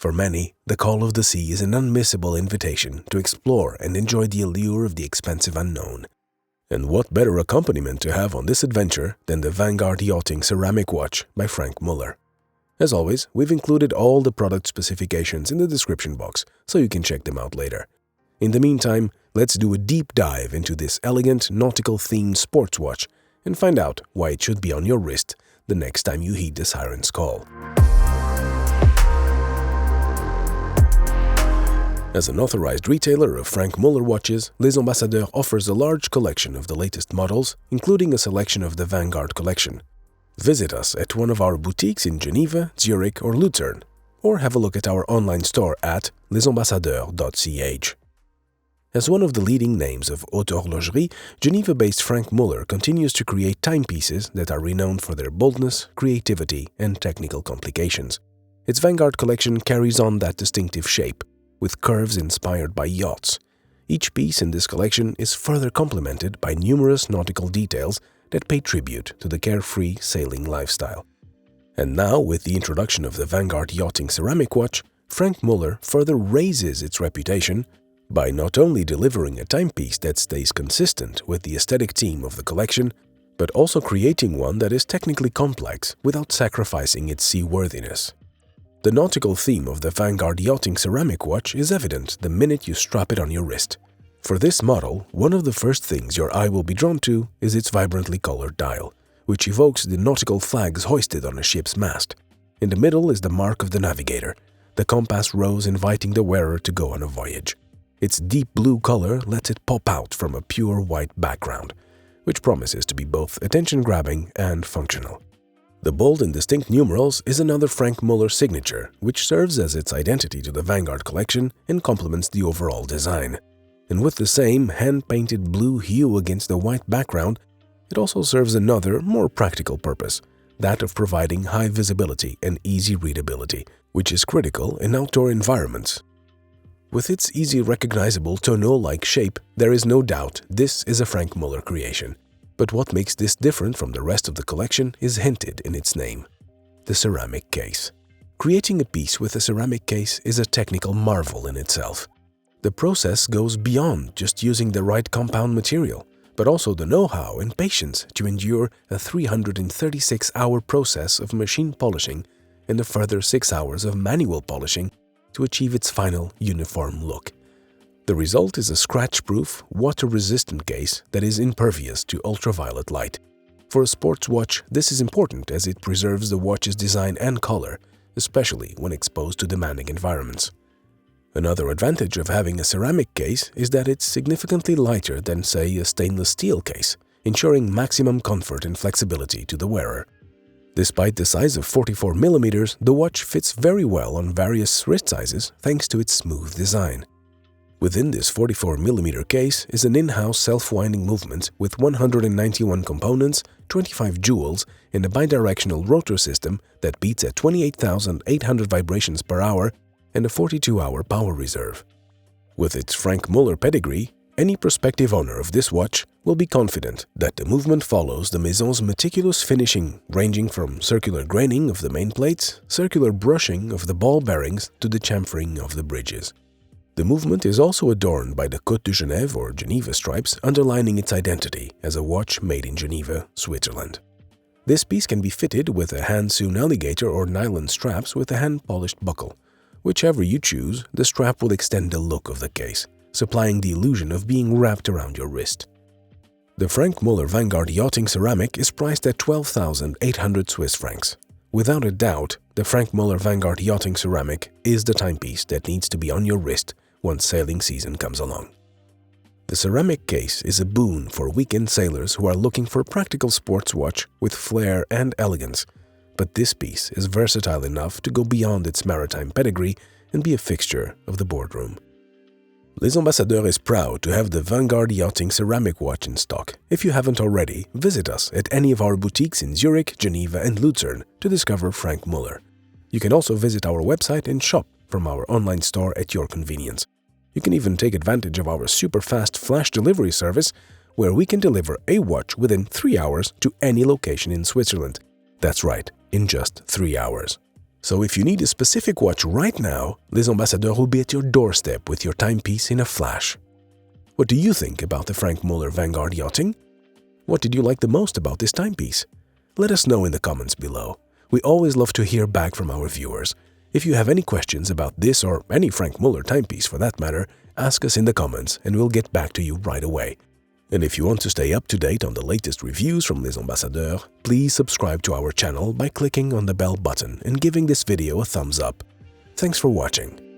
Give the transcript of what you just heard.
For many, the call of the sea is an unmissable invitation to explore and enjoy the allure of the expansive unknown. And what better accompaniment to have on this adventure than the Vanguard Yachting Ceramic watch by Frank Muller. As always, we've included all the product specifications in the description box, so you can check them out later. In the meantime, let's do a deep dive into this elegant nautical-themed sports watch and find out why it should be on your wrist the next time you heed the siren's call. As an authorized retailer of Frank Muller watches, Les Ambassadeurs offers a large collection of the latest models, including a selection of the Vanguard collection. Visit us at one of our boutiques in Geneva, Zurich or Lucerne, or have a look at our online store at lesambassadeurs.ch. As one of the leading names of haute horlogerie, Geneva-based Frank Muller continues to create timepieces that are renowned for their boldness, creativity, and technical complications. Its Vanguard collection carries on that distinctive shape, with curves inspired by yachts. Each piece in this collection is further complemented by numerous nautical details that pay tribute to the carefree sailing lifestyle. And now, with the introduction of the Vanguard Yachting Ceramic watch, Frank Muller further raises its reputation by not only delivering a timepiece that stays consistent with the aesthetic theme of the collection, but also creating one that is technically complex without sacrificing its seaworthiness. The nautical theme of the Vanguard Yachting Ceramic watch is evident the minute you strap it on your wrist. For this model, one of the first things your eye will be drawn to is its vibrantly colored dial, which evokes the nautical flags hoisted on a ship's mast. In the middle is the mark of the navigator, the compass rose inviting the wearer to go on a voyage. Its deep blue color lets it pop out from a pure white background, which promises to be both attention-grabbing and functional. The bold and distinct numerals is another Frank Muller signature, which serves as its identity to the Vanguard collection and complements the overall design. And with the same hand-painted blue hue against the white background, it also serves another, more practical purpose, that of providing high visibility and easy readability, which is critical in outdoor environments. With its easy recognizable tonneau-like shape, there is no doubt this is a Frank Muller creation. But what makes this different from the rest of the collection is hinted in its name: the ceramic case. Creating a piece with a ceramic case is a technical marvel in itself. The process goes beyond just using the right compound material, but also the know-how and patience to endure a 336-hour process of machine polishing and a further 6 hours of manual polishing to achieve its final uniform look. The result is a scratch-proof, water-resistant case that is impervious to ultraviolet light. For a sports watch, this is important as it preserves the watch's design and color, especially when exposed to demanding environments. Another advantage of having a ceramic case is that it's significantly lighter than, say, a stainless steel case, ensuring maximum comfort and flexibility to the wearer. Despite the size of 44 mm, the watch fits very well on various wrist sizes thanks to its smooth design. Within this 44 mm case is an in-house self-winding movement with 191 components, 25 jewels, and a bidirectional rotor system that beats at 28,800 vibrations per hour and a 42-hour power reserve. With its Frank Muller pedigree, any prospective owner of this watch will be confident that the movement follows the Maison's meticulous finishing, ranging from circular graining of the main plates, circular brushing of the ball bearings to the chamfering of the bridges. The movement is also adorned by the Côte de Genève or Geneva stripes, underlining its identity as a watch made in Geneva, Switzerland. This piece can be fitted with a hand-sewn alligator or nylon straps with a hand-polished buckle. Whichever you choose, the strap will extend the look of the case, supplying the illusion of being wrapped around your wrist. The Frank Muller Vanguard Yachting Ceramic is priced at 12,800 Swiss francs. Without a doubt, the Frank Muller Vanguard Yachting Ceramic is the timepiece that needs to be on your wrist once sailing season comes along. The ceramic case is a boon for weekend sailors who are looking for a practical sports watch with flair and elegance, but this piece is versatile enough to go beyond its maritime pedigree and be a fixture of the boardroom. Les Ambassadeurs is proud to have the Vanguard Yachting Ceramic watch in stock. If you haven't already, visit us at any of our boutiques in Zurich, Geneva and Lucerne to discover Frank Muller. You can also visit our website and shop from our online store at your convenience. You can even take advantage of our super-fast flash delivery service, where we can deliver a watch within 3 hours to any location in Switzerland. That's right, in just 3 hours. So if you need a specific watch right now, Les Ambassadeurs will be at your doorstep with your timepiece in a flash. What do you think about the Franck Muller Vanguard Yachting? What did you like the most about this timepiece? Let us know in the comments below. We always love to hear back from our viewers. If you have any questions about this or any Franck Muller timepiece for that matter, ask us in the comments and we'll get back to you right away. And if you want to stay up to date on the latest reviews from Les Ambassadeurs, please subscribe to our channel by clicking on the bell button and giving this video a thumbs up. Thanks for watching.